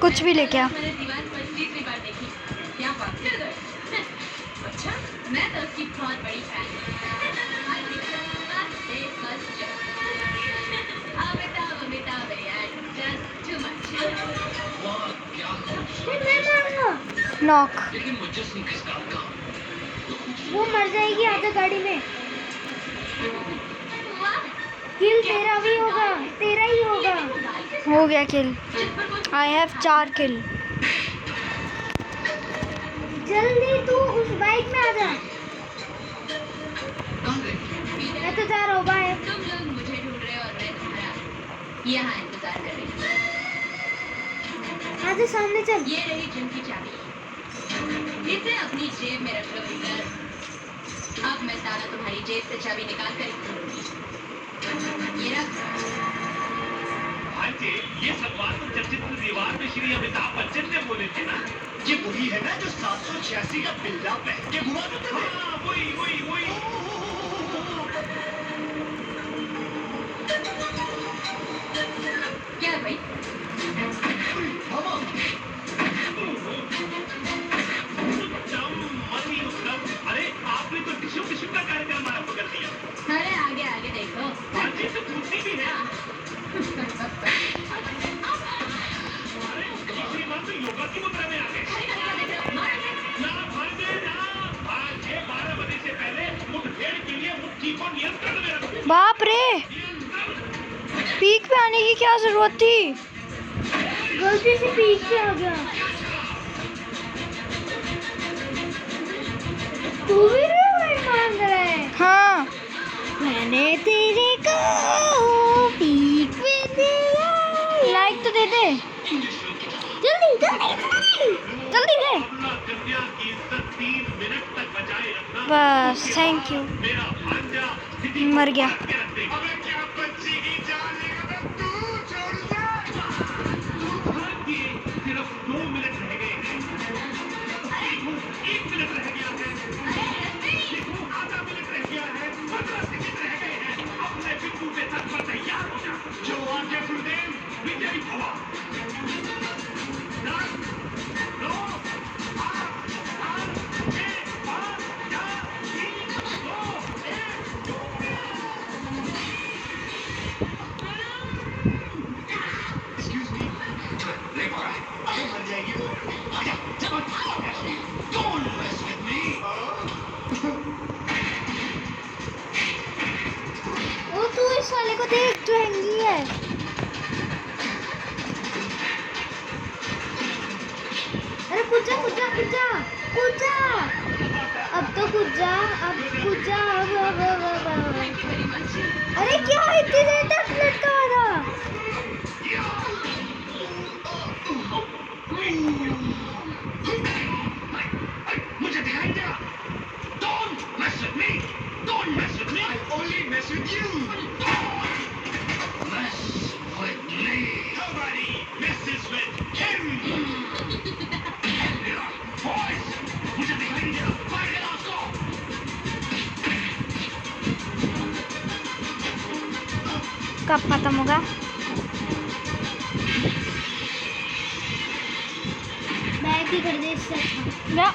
कुछ भी लेके आ। मैंने दीवार पर तीसरी बार देखी। क्या बात है? अच्छा, मैं तो उसकी बहुत बड़ी फैन हूँ। अमिताभ यार, just too much. नॉक। लेकिन मुझे सिंह किस काम का? वो मर जाएगी आधा गाड़ी में। वाह, किल तेरा भी होगा, तेरा ही होगा। हो गया किल। आई हैव 4 किल। जल्दी तू उस बाइक में आ जा। कहाँ गए? मैं तो जा रहा हूँ, बाय। तुम लोग मुझे ढूंढ रहे हो और मैं तुम्हारा यहाँ इंतजार कर रही हूँ। आजा सामने चल। ये रही जिम की चाबी। इसे अपनी जेब में रख लो विक्टर। अब मैं ताला तुम्हारी जेब से चाबी निकाल कर खोलूंगी। ये रख। भांजे, ये सब बात तो चलचित्र दीवार में श्री अमिताभ बच्चन ने बोले थे ना? ये वही है ना जो 786 का बिल्ला पहन के घुमा देते थे? हाँ, वही। क्या भाई? अरे आपने तो डिशो का कार्यक्रम आरंभ कर दिया। अरे आगे देखो। भांजे तो पूछती भी है। अरे तीसरी बार तो योगा की मुद्रा में आ गए। ना भांजे, 12 बजे से पहले मुठभेड़ के लिए मुट्ठी को नियंत्रण में रखो। बाप रे, पीक पे आने की क्या जरूरत थी? गलती से पीछे से आ गया। तू भी रिवाइव मांग रहा है? हाँ, मैंने तेरे को पीक पे दिया। लाइक तो दे दे। जल्दी दे। कन्या की इज्जत 3 मिनट तक बचाए रखना। बस, थैंक यू। मेरा भांजा मर गया। अबे क्या बच्ची की जान लेगा? तू छोड़ दे। सिर्फ 2 मिनट रह गए हैं। 1 मिनट रह गया है। आधा मिनट रह गया है। 15 सेकंड रह गए हैं। अपने बिंदु पे तक पर तैयार हो जा। जो आगे गुरुदेव विजयी भवा। 10, 9, 8, 7, 6, 5, 4, 3, 2, 1। Excuse me. नहीं पा रहा है। अबे मर जाएगी वो। आजा, चल। Don't mess with me. ओ तू इस वाले को देख जो हैंगी है। अरे कूद जा। अब तो कूद जा। अब। अरे क्या इतनी देर तक लटका रहा? मुझे दिखाई दे। Don't mess with me. Don't mess with me. I only mess with you. Mess with me. Nobody messes with him. Boys, मुझे दिखाई नहीं दे रहा। Fire it off, go. कब खत्म होगा? बैग ही कर दे इससे अच्छा। या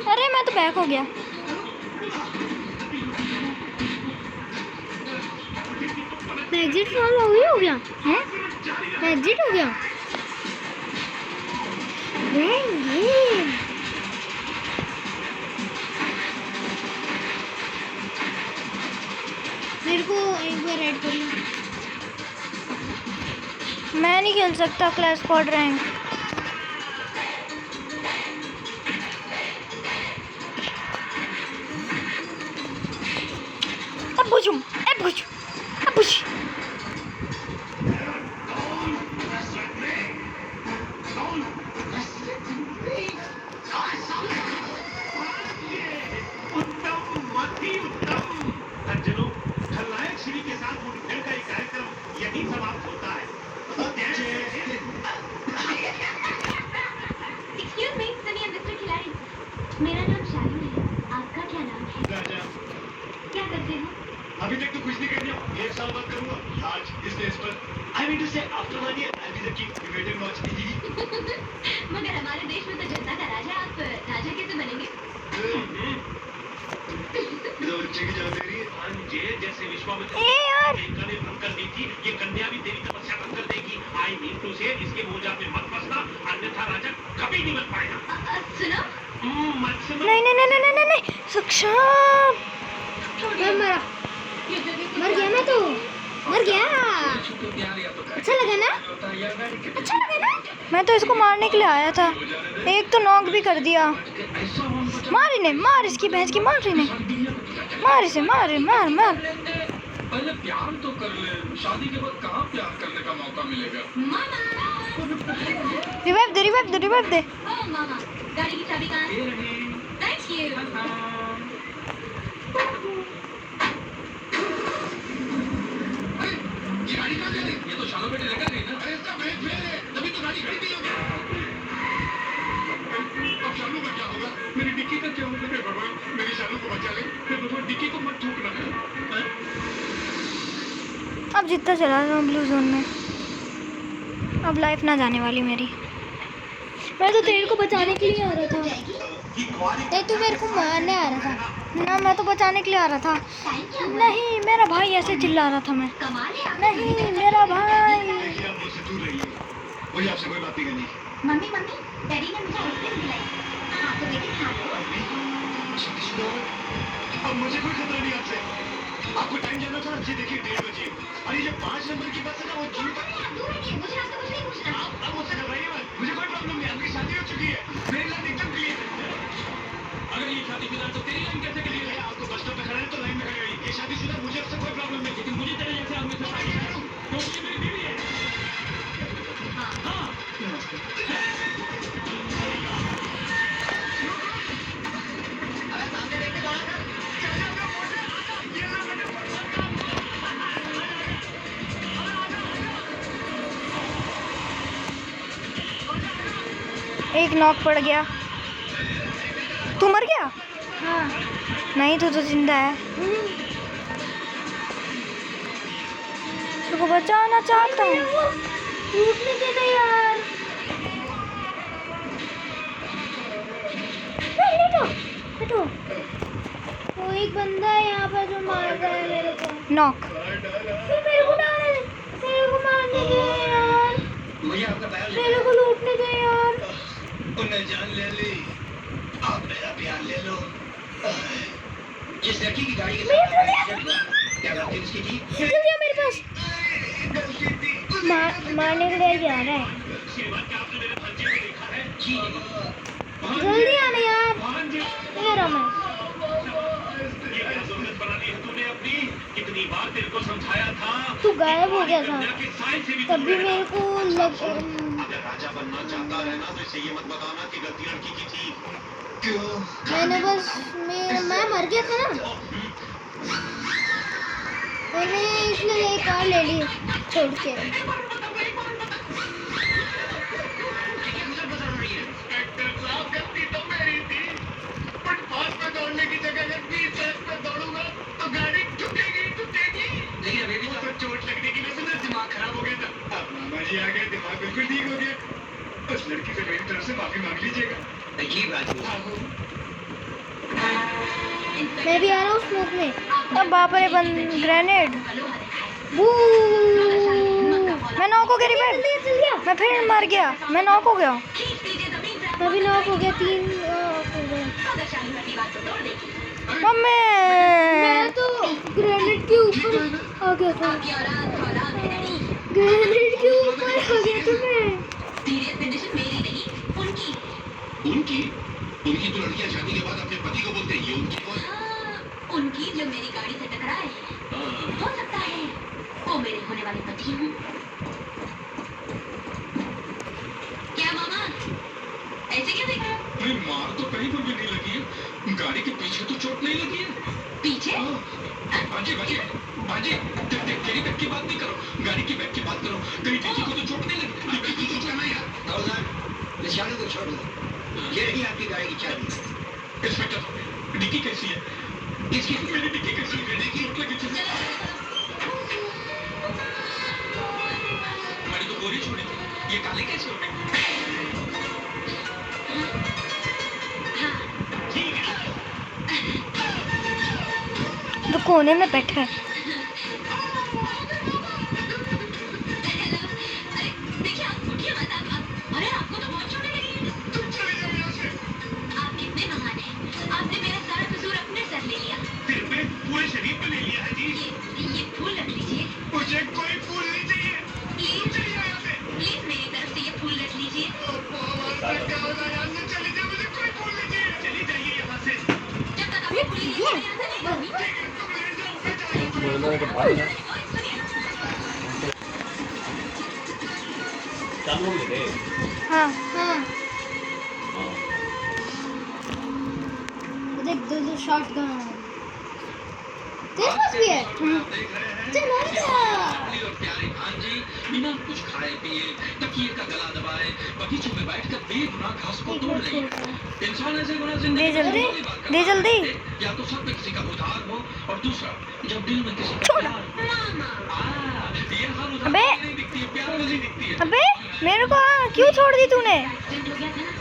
अरे मैं तो बैक हो गया। एग्जिट फॉल हो गया। हैं? एग्जिट हो गया। मेरे को एक बार ऐड कर लो। मैं नहीं खेल सकता क्लैश स्क्वाड रैंक। अब बुझूं। खलनायक श्री के साथ मुठभेड़ का ये कार्यक्रम यही समाप्त होता है। Just say after 1 year, I'll be the king. You wait and watch. मगर हमारे देश में तो जनता का राजा, आप राजा कैसे बनेंगे? बच्चे की जान दे रही है। भांजे जैसे विश्वामित्र ए यार मेनका ने भंग कर दी थी, ये कन्या भी तेरी तपस्या भंग कर देगी। I mean to say, इसके मोजा पे मत फंसना, अन्यथा राजा कभी नहीं बन पाएगा। सुनो, मत सुनो। नहीं नहीं नहीं नहीं नहीं नहीं सक्षम मैं मरा मर गया मैं तो मर गया अच्छा लगा ना अच्छा लगा ना मैं तो इसको मारने के लिए आया था एक तो नॉक भी कर दिया मार इन्हें मार इसकी भैंस की मार इन्हें मार इसे मार मार मार पहले प्यार तो कर ले शादी के बाद कहाँ प्यार करने का मौका मिलेगा मामा। रिवाइव दे रिवाइव दे रिवाइव दे ओ मामा, गाड़ी की चाबी कहाँ है? Thank you. ये गाड़ी कहाँ गई? ये तो शालो बेटे लेकर गई ना अरे इसका ब्रेक फेल है तभी तो गाड़ी खड़ी नहीं होगी अब शालू का क्या होगा मेरी डिक्की का क्या होगा हे भगवान मेरी शालू को बचा ले हे भगवान डिक्की को मत ठोकना अब जितना चला रहा हूँ ब्लू जोन में अब लाइफ ना जाने वाली मेरी मैं तो तेरे को बचाने के लिए आ रहा था नहीं तू मेरे को मारने आ रहा था ना मैं तो बचाने के लिए आ रहा था नहीं मेरा भाई ऐसे चिल्ला रहा था मैं कमाल है आप। नहीं मेरा भाई देखिए, आप मुझसे दूर रहिए। मुझे आपसे कोई बात नहीं करनी। मम्मी मम्मी, डैडी ने मुझे आइसक्रीम खिलाई। हाँ तो बेटे खा लो। शादीशुदा हो गए? अब मुझे कोई खतरा नहीं आपसे। आपको टाइम जाना था, ये देखिए 1:30 बजे। अरे ये 5 नंबर की बस है ना, वो क्यों? आप दूर रहिए, मुझे आपसे कुछ नहीं पूछना। आप मुझसे घबराइए मत। मुझे कोई प्रॉब्लम नहीं, आपकी शादी हो चुकी है। मेरी लाइफ एकदम क्लियर है। अगर ये शादी शुदा तो तेरी लाइन कैसे क्लियर है, आपको बस स्टॉप पे खड़ा है तो लाइन में खड़े रहिए। ये शादीशुदा, मुझे आपसे कोई प्रॉब्लम नहीं। लेकिन मुझे तेरे जैसे आदमी से शादी करूं क्योंकि ये मेरी बीवी है हाँ एक नॉक पड़ गया तू मर गया हाँ नहीं तू तो जिंदा है तुझको बचाना चाहता हूँ टूटने देना यार बैठो बैठो वो एक बंदा है यहाँ पर जो मार रहा है मेरे को नॉक फिर मेरे को डालने दे मेरे को मारने दे यार मुझे आपका प्यार मेरे को लूटने दे यार उन्हें जान ले ली। आप मेरा प्यार ले लो। जिस लड़की की गाड़ी के साथ एक्सीडेंट हुआ, क्या गलती उसकी थी? जल्दी आ मेरे पास मारने के लिए जा रहा है जी जल्दी आना यार ये रहा मैं ये क्या जरूरत बना दी है तूने अपनी? कितनी बार तेरे को समझाया था। तू गायब हो गया था दुनिया के साइंस से भी तब भी दूर मेरे रहना। को अगर राजा बनना चाहता है ना तो इसे ये मत बताना कि गलती लड़की की थी। क्यों? मैंने बस मैं मर गया था ना मैंने इसलिए एक कार ले ली छोड़ के इंस्पेक्टर साहब, गलती तो मेरी थी। फुटपाथ पे दौड़ने की जगह अगर 20 सड़क पे दौड़ूंगा तो गाड़ी टूटेगी। लेकिन अभी भी तो चोट लगने की वजह से दिमाग खराब हो गया था। अब मामा जी आ गए, दिमाग बिल्कुल ठीक हो गया। उस लड़की से मेरी तरफ से माफी मांग लीजिएगा। देखिए बात मैं भी आ रहा हूँ स्मोक में अब बाप रे ग्रेनेड मैं नॉक हो गया रिवाइव चल गया मैं फिर मर गया मैं नॉक हो गया मैं भी नॉक हो गया 3 हो गए मम्मी मैं तो ग्रेनेड के ऊपर आ गया था ग्रेनेड के ऊपर आ गया था मैं उनकी तो लड़कियां शादी के बाद अपने पति को बोलते हैं, ये उनकी कौन है? उनकी जो मेरी गाड़ी से टकराए हो सकता है वो मेरे होने वाले पति हूँ। क्या मामा ऐसे क्या देख रहे हो? नहीं मार तो कहीं पर भी नहीं लगी है गाड़ी के पीछे तो चोट नहीं लगी है पीछे बाजी बाजी बाजी तेरी बैग की बात नहीं करो गाड़ी की बैग की बात करो कहीं डिक्की को तो चोट नहीं लगी डिक्की को चोट नहीं यार निशानों को छोड़ दो। ये रही आपकी गाड़ी की चाबी। इंस्पेक्टर डिक्की कैसी है किसकी? मेरी डिक्की कैसी है डिक्की चोट लगी थी गोरी छोड़ी थी, ये काले कैसे हो गई? तो कोने में बैठा है। अरे देखिए आप उठिए मत, अरे आपको तो बहुत चोटें लगी हैं। तुम चले जाओ यहाँ से। आप कितने महान हैं, आपने मेरा सारा कसूर अपने सर ले लिया। सिर पे पूरे शरीर पे ले लिया है जी। ये फूल रख लीजिए, मुझे कोई फूल नहीं चाहिए। प्लीज चले जाओ यहाँ से। प्लीज मेरी तरफ से ये फूल रख लीजिए। क्या हो रहा है यहाँ से? चले जाओ, मुझे कोई फूल नहीं चाहिए। चली जाइए यहाँ से। जब तक आपने फूल नहीं लिया यहाँ से नहीं जाऊंगी। ठीक है, तुम ले जाओ, मैं जाऊँ। चालू हो गए थे। हाँ हाँ देख दो शॉट गन तेरे पास भी है। देख रहे हैं चलो क्या अपनी और प्यारे भांजी बिना कुछ खाए पिए तकिए का गला दबाए बगीचे में बैठकर बेगुनाह घास को तोड़ रही है। इंसान ऐसे गुनाह दे जिंदगी में जल्दी, पहली बार करता दे जल्दी। है। या तो सब में किसी का उधार हो और दूसरा जब दिल में किसी का छोड़ो। प्यार हो। ये हाल उधार अबे। नहीं दिखती है, प्यार वाली दिखती है। अबे मेरे को क्यों छोड़ दी तूने? एक्सीडेंट हो गया था ना।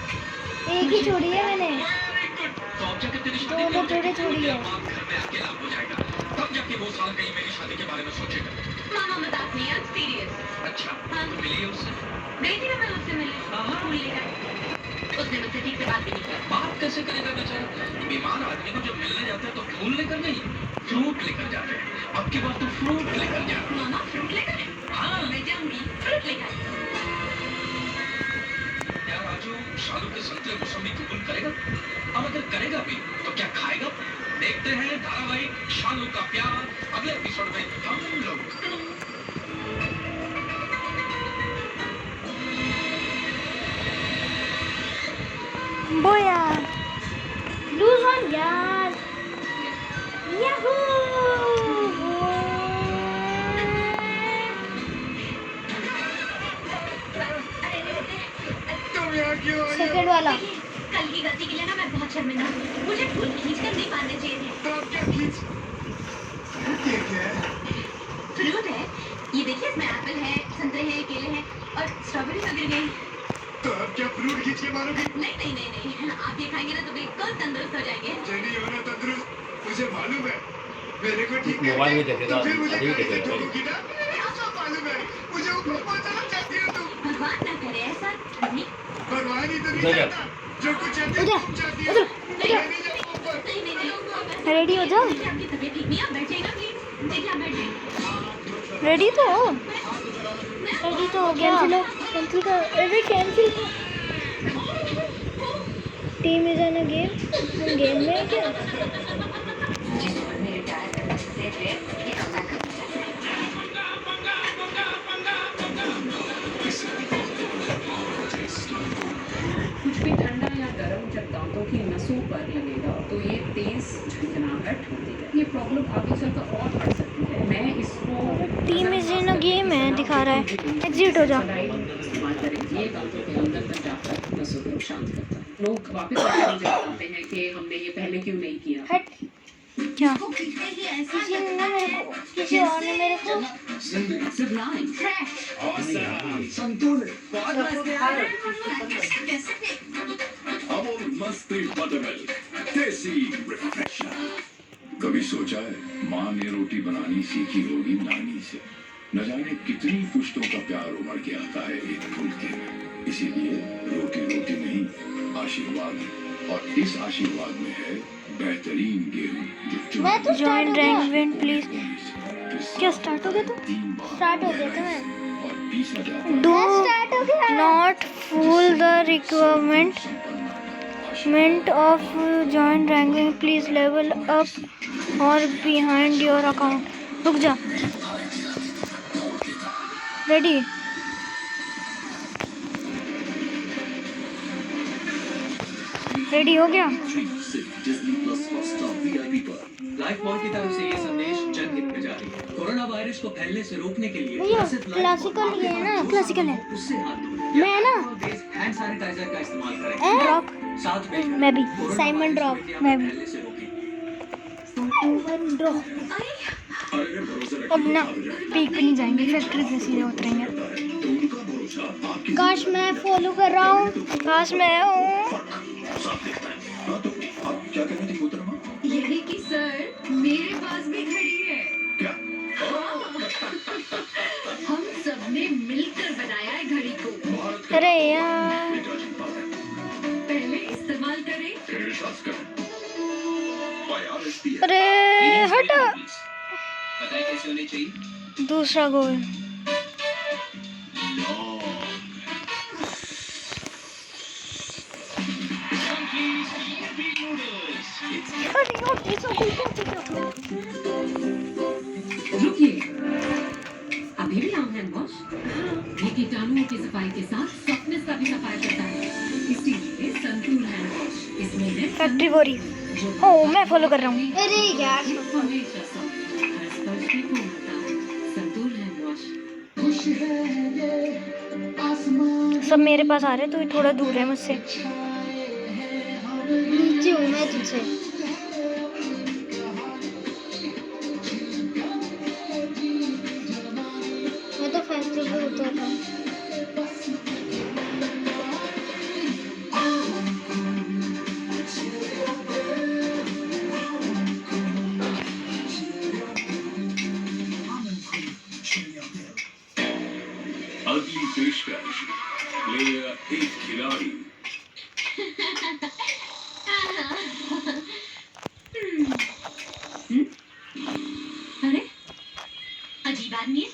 एक ही छोड़ी है मैंने। Very good। तो अब जाके तेरी शादी दो कब जोड़े होगी? छोड़ी है। बाप घर में अकेला हो जाएगा तब जाके वो साल कहीं मेरी शादी के बारे में सोचेगा। मामा मजाक नहीं है, सीरियस। अच्छा हाँ। तो मिली है उससे? गई थी ना मैं उससे मिलने, फूल लेकर। उसने मुझसे ठीक से बात भी नहीं की। बात कैसे करेगा बेचारा? बीमार आदमी को जब मिलने जाते हैं तो फूल लेकर नहीं फ्रूट लेकर जाते हैं। अब की बार तो फ्रूट लेकर जा। मामा फ्रूट लेकर? हाँ मैं जाऊंगी फ्रूट लेकर। क्या राजू शालू के संतरे मौसमी कबूल करेगा? अब अगर करेगा भी तो क्या खाएगा? देखते हैं धारावाहिक शालू का प्यार अगले एपिसोड में हम लोग। बोया लूज वन यार याहू तुम यहाँ क्यों आई हो? सेकंड वाला देखिए, कल की गलती के लिए ना मैं बहुत शर्मिंदा हूँ। मुझे फूल खींचकर नहीं पाने चाहिए थे। तो अब क्या खींच? ये क्या है? फ्रूट है, ये देखिए इसमें एप्पल है, संतरे हैं, केले हैं और स्ट्रॉबेरी तो गिर गई। तो अब क्या फ्रूट खींच के मारोगी? नहीं नहीं नहीं नहीं, आप ये खाएंगे ना तो बिल्कुल तंदुरुस्त हो जाएंगे। चली हो ना तंदुरुस्त, मुझे मालूम है। मेरे को ठीक मोबाइल में देखेगा, तो फिर मुझे अभी भी गाड़ी से देखेगा। ठोकोगी ना? ऐसा मालूम है, मुझे ऊपर पहुंचाना चाहती हो तुम। भगवान ना करे ऐसा। नहीं भगवान ही तो नहीं उधर जा। चाहता, जो कुछ चाहती है उधर, तुम चाहती हो। उधर, मैं नहीं जाऊंगा ऊपर। नहीं नहीं नहीं। रेडी हो जाओ। देखिए आपकी तबीयत ठीक नहीं है, आप बैठिएगा प्लीज। देखिए आप बैठिए। रेडी तो हो? रेडी तो हो गया कैंसिल कर अरे cancel team is in a game game में है क्या मेरे टायर से ये अपना कुछ भी ठंडा या गर्म जब दांतों की नसों पर लगेगा तो ये तेज झंझनाहट होती है। ये प्रॉब्लम आगे चलकर और बढ़ सकती है। मैं इसको team is in a game है दिखा रहा है। एग्जिट हो जा। इस्तेमाल करें। ये दांतों के अंदर तक जाकर नसों को शांत करता है। लोग वापस आकर मुझे बताते हैं कि हमने ये पहले क्यों नहीं किया। हट क्या? किसी ने ना मेरे को किसी और ने मेरे को Sublime. संतुलित अमूल मस्ती बटरमिल्क देसी रिफ्रेशर। कभी सोचा है माँ ने रोटी बनानी सीखी होगी नानी से। न जाने कितनी पुश्तों का प्यार उमड़ के आता है एक फुल्के में। इसीलिए रोटी रोटी नहीं आशीर्वाद है। और इस आशीर्वाद में है बेहतरीन गेहूं जो मैं तो जॉइन स्टार्ट हो गया रैंक प्लीज। क्या स्टार्ट हो गया तो? स्टार्ट हो गया था मैं और पीसा जाता है डू स्टार्ट हो गया not full the requirement of join ranking please level up और बिहाइंड योर अकाउंट। रुक जा। रेडी? रेडी हो गया? लाइफ मॉल की तरफ से ये संदेश जनहित में जारी है। कोरोना वायरस को फैलने से रोकने के लिए भैया सिर्फ लाइफ क्लासिकल मॉल ये है ना क्लासिकल है उससे हाथ धोएं। मैं ना हैंड सैनिटाइजर का इस्तेमाल करें। ड्रॉप। साथ में मैं भी। Corona Simon virus drop. Media मैं में भी। फैलने से रोकें। अब ना पीक पे नहीं जाएंगे, फैक्ट्री से सीधे उतरेंगे। है तो उनका भरोसा आपकी काश मैं फॉलो कर रहा हूँ। काश मैं हूँ। साफ दिखता है। हाँ तो आप क्या कह रही थी मोहतरमा? यही कि सर मेरे पास भी घड़ी है। क्या? हम सबने मिलकर बनाया है घड़ी को। भारत का अरे यार, डिटर्जेंट पाउडर पहले इस्तेमाल करें। फिर विश्वास करें। IRSPA अरे हट। बताए कैसे होनी चाहिए? दूसरा गोल। रुकिए, अभी भी लॉन्ग हैंड वॉश ये कीटाणुओं की सफाई के साथ सॉफ्टनेस का भी सफाई करता है, इसीलिए संतूर हैंड वॉश इसमें है फैक्ट्री बोरी। ओ मैं फॉलो कर रहा हूँ। अरे यार हमेशा सॉफ्ट, हर स्पर्श की कोमलता, संतूर हैंड वॉश। सब मेरे पास आ रहे, तू थोड़ा दूर है मुझसे। नीचे हूँ मैं तुझसे। मैं तो फैक्ट्री पे उतर रहा हूँ। अगली पेशकश ले एक खिलाड़ी। अरे अजीब आदमी है।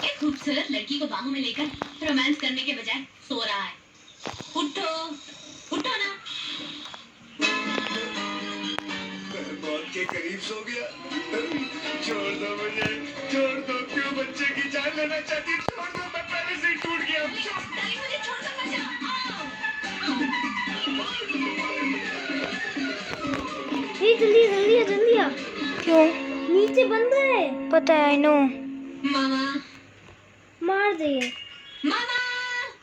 एक खूबसूरत लड़की को बाहों में लेकर रोमांस करने के बजाय सो रहा है। उठो उठो ना। मौत के करीब सो गया। छोड़ दो मुझे, छोड़ दो। क्यों बच्चे की जान लेना चाहती? छोड़ दो, मैं पहले से ही टूट गया हूँ। नहीं, मुझे छोड़ दो, बचाओ। ये जल्दी आ। क्यों? नीचे बंदा है। पता है, आई नो। मामा मार दे। मामा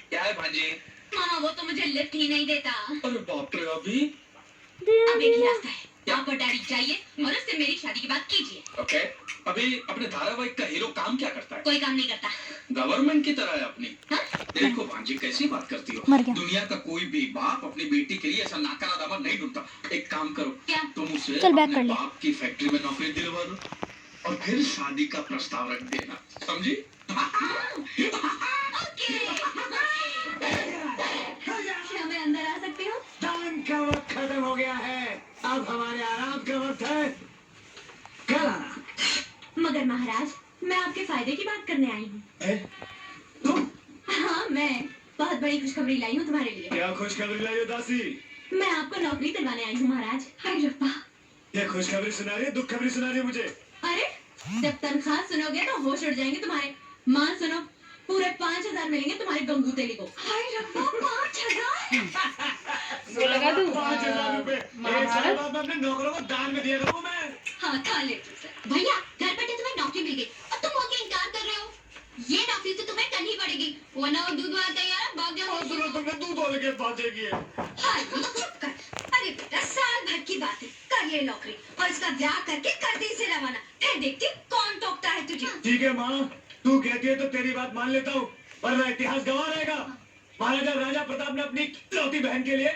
क्या है भांजे? मामा, वो तो मुझे लिफ्ट ही नहीं देता। अरे बाप रे, अभी? अब एक ही रास्ता है, आपको डैडी चाहिए और उससे मेरी शादी की बात कीजिए। ओके, अभी अपने धारावाहिक का हीरो काम क्या करता है? कोई काम नहीं करता। गवर्नमेंट की तरह है अपनी। हाँ? देखो भांजी, कैसी बात करती हो? मर गया। दुनिया का कोई भी बाप अपनी बेटी के लिए ऐसा नाकारा दावा नहीं ढूंढता। एक काम करो, क्या? तुम उसे चल, बैक अपने कर ले। बाप की फैक्ट्री में नौकरी दिलवा दो और फिर शादी का प्रस्ताव रख देना, समझी? ओके। क्या मैं अंदर आ सकती हूँ? टाइम का वक्त खत्म हो गया है। अब हमारे आराम का वक्त है। कल आना। मगर महाराज, मैं आपके फायदे की बात करने आई हूँ। तुम हाँ, मैं बहुत बड़ी खुशखबरी लाई हूँ तुम्हारे लिए। क्या खुशखबरी लाई हो दासी? मैं आपको नौकरी दिलवाने आई हूँ महाराज। हाय रब्बा। ये खुशखबरी सुना रही है, दुख खबरी सुना रही है मुझे? अरे जब तनख्वाह सुनोगे तो होश उड़ जाएंगे तुम्हारे। मान सुनो, पूरे 5,000 मिलेंगे तुम्हारे गंगू तेली को। हाय रब्बा, 5,000? 5,000 रुपए एक साल बाद मैं अपने नौकरों को दान में दिया करूँ मैं। हाँ, खा ले भैया। घर बैठे तुम्हें नौकरी मिल गई और तुम होके इनकार कर रहे हो। ये नौकरी तो तुम्हें करनी पड़ेगी, वरना वो दूध वाला तैयार है, भाग जाओ। और सुनो, तुमने दूध वाले के बातें की है। हाय, चुप कर। अरे बेटा, साल भर की बात है, कर ले नौकरी और इसका ब्याह करके कर दे इसे रवाना। फिर देखती हूँ कौन टोकता है तुझे। ठीक है माँ, तू कहती है तो तेरी बात मान लेता हूँ, वरना इतिहास गवाह रहेगा। महाराजा राजा प्रताप ने अपनी इकलौती बहन के लिए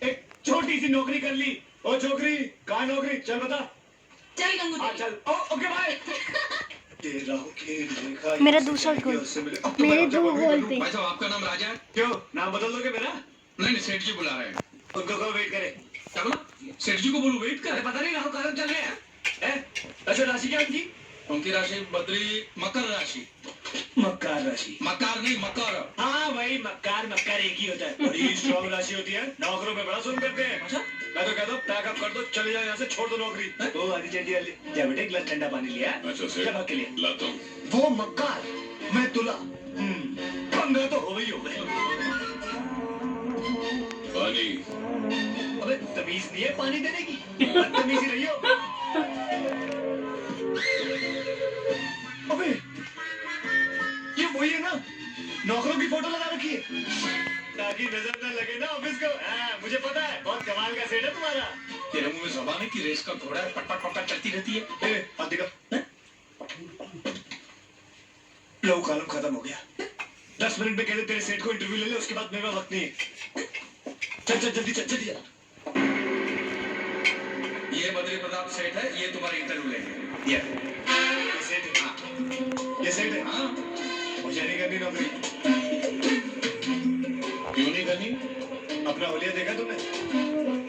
एक छोटी सी नौकरी कर ली। ओ छोकरी, कहाँ नौकरी? चल बता। चल गंगू हाँ तेली। चल। Okay bye. तेरा खेल देखा, मेरा इससे दूसरा जाएंगे, गोल। उससे मिले। मेरे 2 गोल पे। भाई साहब, आपका नाम राजा है? क्यों, नाम बदल दोगे मेरा? नहीं, सेठ जी बुला रहे हैं। उनको कहो वेट करे। क्या बोला? सेठ जी को बोलो वेट अरे कर। पता नहीं राहु कारण चल रहे हैं। अच्छा राशि क्या उनकी? उनकी राशि बदली मकर राशि। मक्कार राशि। मकार नहीं, मकर। हाँ भाई, मक्कार मक्कार एक ही होता है। बड़ी स्ट्रॉन्ग राशि होती है, नौकरों पे बड़ा सुन करते हैं। अच्छा? मैं तो कहता हूँ पैकअप कर दो, चले जाओ यहाँ से, छोड़ दो नौकरी। ओ आदि जल्दी जल्दी जा बेटे, गिलास ठंडा पानी लिया। अच्छा सेठ, जा भाग के लिए। लाता हूँ। वो मक्कार, मैं तुला। 15 तो हो गई हो गए। पानी। अबे तमीज नहीं है पानी देने की, बदतमीजी रही हो। अबे ये वही है ना, नौकरों की फोटो लगा रखी है ताकि नजर न लगे ना ऑफिस को। हाँ, मुझे पता है, बहुत कमाल का सेट है तुम्हारा। तेरे मुंह में जबान है कि रेस का घोड़ा है, पट पट पट चलती रहती है। हाथ दिखा। लो कॉलम खत्म हो गया। 10 मिनट में कह दे तेरे सेठ को इंटरव्यू ले ले, उसके बाद मेरे पास वक्त नहीं है। चल चल जल्दी चल जल्दी चल। ये बद्री प्रताप सेठ है, ये तुम्हारा इंटरव्यू लेंगे। ये सेठ है। हाँ ये सेठ है। हाँ मुझे नहीं करनी नौकरी। क्यों नहीं करनी? अपना होलिया देखा तुमने?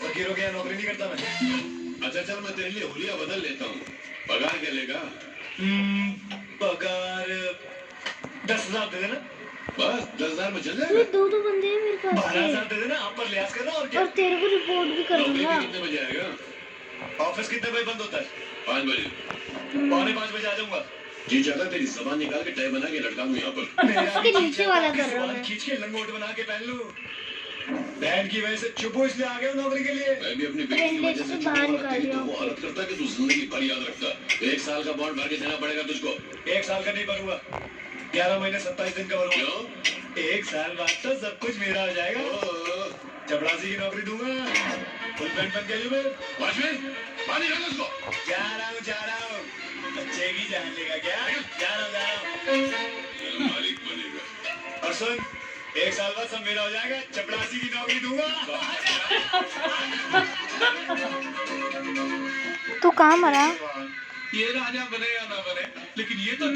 फकीरों के यहाँ नौकरी नहीं करता मैं। अच्छा चल, मैं तेरे लिए हुलिया बदल लेता हूँ। पगार क्या लेगा? पगार 10,000 दे देना। बस 10,000 में चल ये जाएगा। दो बंदे हैं मेरे पास 12,000 दे देना, आप पर लिहाज करना और क्या। और तेरे को रिपोर्ट भी कर नौकरी दूंगा। पे कितने बजे आएगा? ऑफिस कितने बजे बंद होता है? 5 बजे। 4:45 बजे आ जाऊंगा। जी चाहता तेरी जबान निकाल के टाई बना के लटका दूं यहाँ पर। इसके नीचे वाला कर रहा हूँ मैं। खींच के लंगोट बना के पहन लूं। बहन की वजह से चुप हो, इसलिए आ गया हूं नौकरी के लिए। मैं भी अपनी बेटी की वजह से बाहर चुप निकाल तेरी दिया। तो वो हालत करता कि तू जिंदगी भर याद रखता। 1 साल का बॉन्ड भर के देना पड़ेगा तुझको। 1 साल का नहीं भरूंगा, 11 महीने 27 दिन का भरूंगा। क्यों? 1 साल बाद तो सब कुछ मेरा हो जाएगा। ओह, चपड़ासी की नौकरी दूंगा, फुल पैंट पहन के मैं वॉचमैन, पानी डालो उसको। जा रहा हूँ। बच्चे की जान लेगा क्या? जा रहा हूँ। मालिक बनेगा। और सुन, 1 साल बाद सब मेरा हो जाएगा, चपड़ासी की नौकरी दूंगा। तू कहाँ मरा? ये राजा बने या ना बने, लेकिन ये तो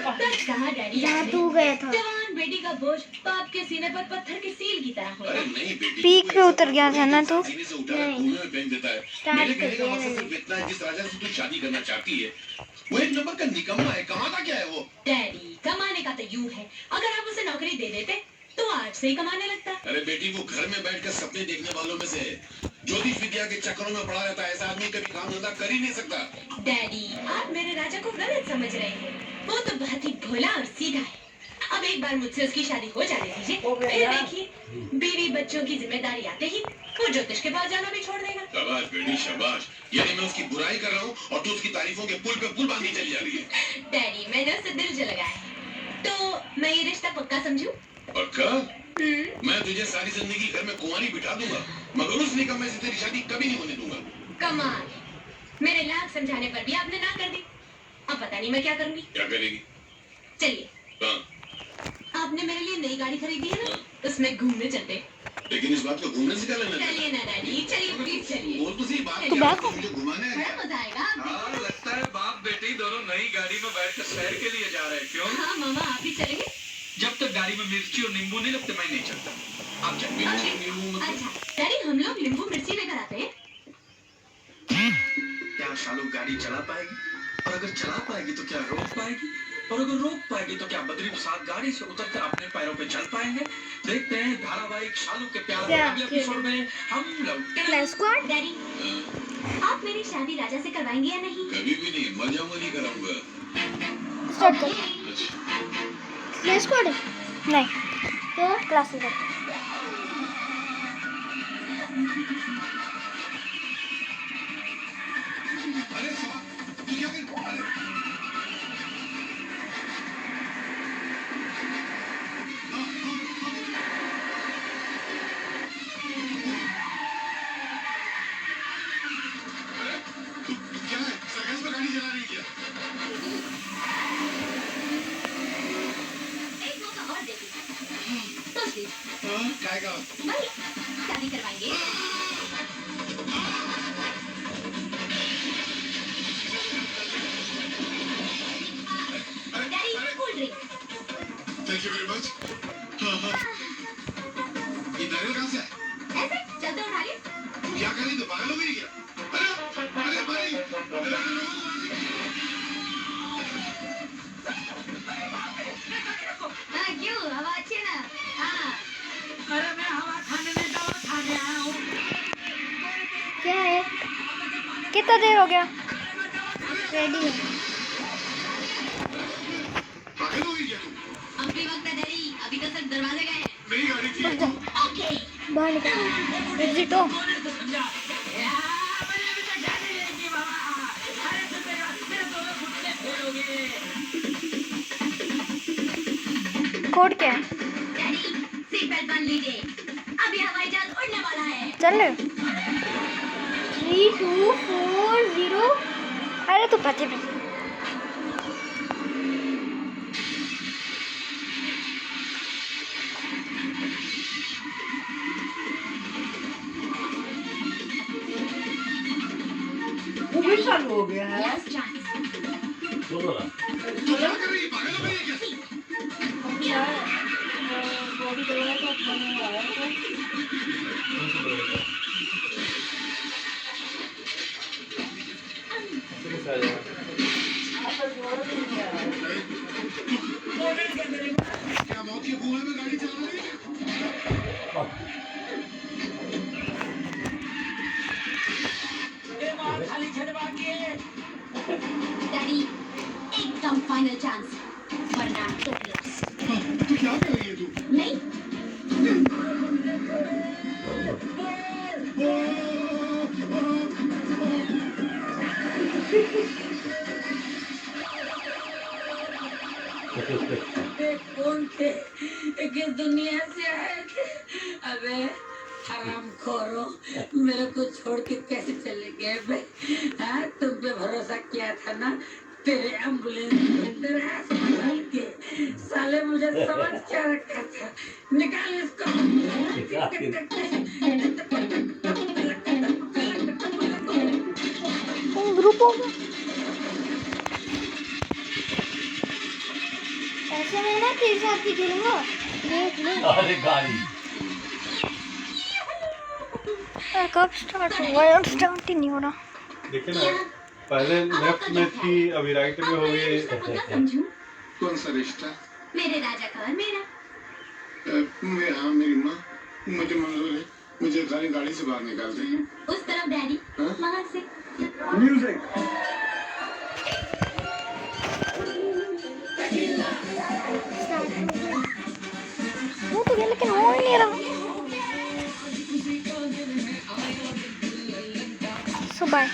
बस कहा डैडी जहाँ तू गया था। जवान बेटी का बोझ बाप के सीने पर पत्थर के सील की तरह अरे होगा। नहीं बेटी, पीक पे उतर गया था ना तू? सीने से उठा के घूमने में फेंक देता है। मेरे कहने का मकसद सिर्फ इतना है, जिस राजा से तू शादी करना चाहती है वो एक नंबर का निकम्मा है। कमाता क्या है वो? डैडी कमाने का तो यूं है, अगर आप उसे नौकरी दे देते तो आज से ही कमाने लगता। अरे बेटी, वो घर में बैठकर सपने देखने वालों में से है। ज्योतिष विद्या के चक्करों में पड़ा रहता है। ऐसा आदमी कभी काम धंधा कर ही नहीं सकता। डैडी आप मेरे राजा को गलत समझ रहे हैं, वो तो बहुत ही भोला और सीधा है। अब एक बार मुझसे उसकी शादी हो जाने दीजिए, फिर देखिए बीवी बच्चों की जिम्मेदारी आते ही वो ज्योतिष के पास जाना भी छोड़ देगा। शाबाश बेटी शाबाश। यानी मैं उसकी बुराई कर रहा हूँ और तू उसकी तारीफों के पुल पे पुल बांधनी चली जा रही है। डैडी मैंने उसे दिल से लगाया है, तो मैं ये रिश्ता पक्का समझूं? पक्का? मैं तुझे सारी जिंदगी घर में कुंवारी बिठा दूंगा, मगर उस निकम्मे से तेरी शादी कभी नहीं होने दूंगा। कमाल, मेरे लाख समझाने पर भी आपने ना कर दी। अब पता नहीं मैं क्या करूंगी। क्या करेगी? चलिए, हाँ, आपने मेरे लिए नई गाड़ी खरीदी है ना, उसमें घूमने चलते। लेकिन इस बात को घूमने से क्या लेना देना? चलिए ना डैडी, चलिए प्लीज चलिए। बोल तो सही, बात तू क्या है? बैठ। मुझे घुमाने है बड़ा क्या? मजा आएगा। आप हाँ, लगता है बाप बेटी दोनों नई गाड़ी में बैठकर शहर के लिए जा रहे हैं। क्यों? हाँ मामा आप भी चलेंगे। जब तक गाड़ी में मिर्ची और नींबू नहीं लगते मैं नहीं चलता। आप चल। अच्छा डैडी हम लोग नींबू मिर्ची लेकर आते हैं। क्या शालू गाड़ी चला पाएगी? और अगर चला पाएगी तो क्या रोक पाएगी? और अगर रोक पाएगी तो क्या बद्री प्रसाद गाड़ी से उतरकर अपने पैरों पे चल पाएंगे? देखते हैं धारावाहिक शालू के प्यार के अगले एपिसोड में हम लोग। स्क्वाड। डैडी आप मेरी शादी राजा से करवाएंगे या नहीं? कभी भी नहीं, मर जाऊंगा नहीं कराऊंगा। स्टार्ट कर। अच्छा, स्क्वाड नहीं, तो क्लास में। अरे साहब, तू क्या कर? अरे तू क्या है? सर्कस में गाड़ी चला रही है क्या? एक मौका और देती सोच ली हाँ, काय का? भाई शादी करवाएंगे। अरे डैडी अरे cool drink. Thank you very much. हाँ हाँ, ये नारियल कहाँ से है? ऐसे चलते उठा लिए। क्या करें तो पागल हो गई क्या? अरे अरे भाई, हाँ क्यों हवा अच्छी है ना? हाँ क्या है? कितना देर हो गया? रेडी है। पागल हो गई क्या तू? अब भी वक्त है डैडी, अभी तो सिर्फ दरवाजे गए हैं। मेरी गाड़ी थी। ओके बाहर निकल। एग्जिट हो। कोड क्या है? डैडी सीट बेल्ट बांध लीजिए, अभी हवाई जहाज उड़ने वाला है। चल 3 2 4 0। अरे तू पति पे। हो गया है Last chance. दोनों ना क्या कर रही है पागल हो गई है क्या बॉडी करवाया तो मैंने आया था क्या मौत की कुएं में गाड़ी चला रही है Daddy, एकदम final chance. वरना तो lose. तू क्या कर रही है तू नहीं कौन थे किस दुनिया से आए थे अबे हराम खोरो मेरे को छोड़ के कैसे चले गए बे हाँ तुम पे भरोसा किया था ना तेरे एम्बुलेंस तेरे अस्पताल के साले मुझे समझ क्या रखा था निकाल इसको ग्रुप होगा ऐसे में ना तेरे साथ ही खेलूंगा देख ले अरे गाड़ी कब स्टार्ट हुआ यार स्टार्ट ही नहीं हो रहा देखिए ना पहले लेफ्ट में थी अभी राइट में हो गई समझू कौन सा रिश्ता मेरे राजा का और मेरा हाँ मेरी माँ मुझे मंजूर है मुझे गाड़ी से बाहर निकाल दे उस तरफ डैडी हाँ? वहां से म्यूजिक वो तो गया लेकिन हो ही नहीं रहा सो बाय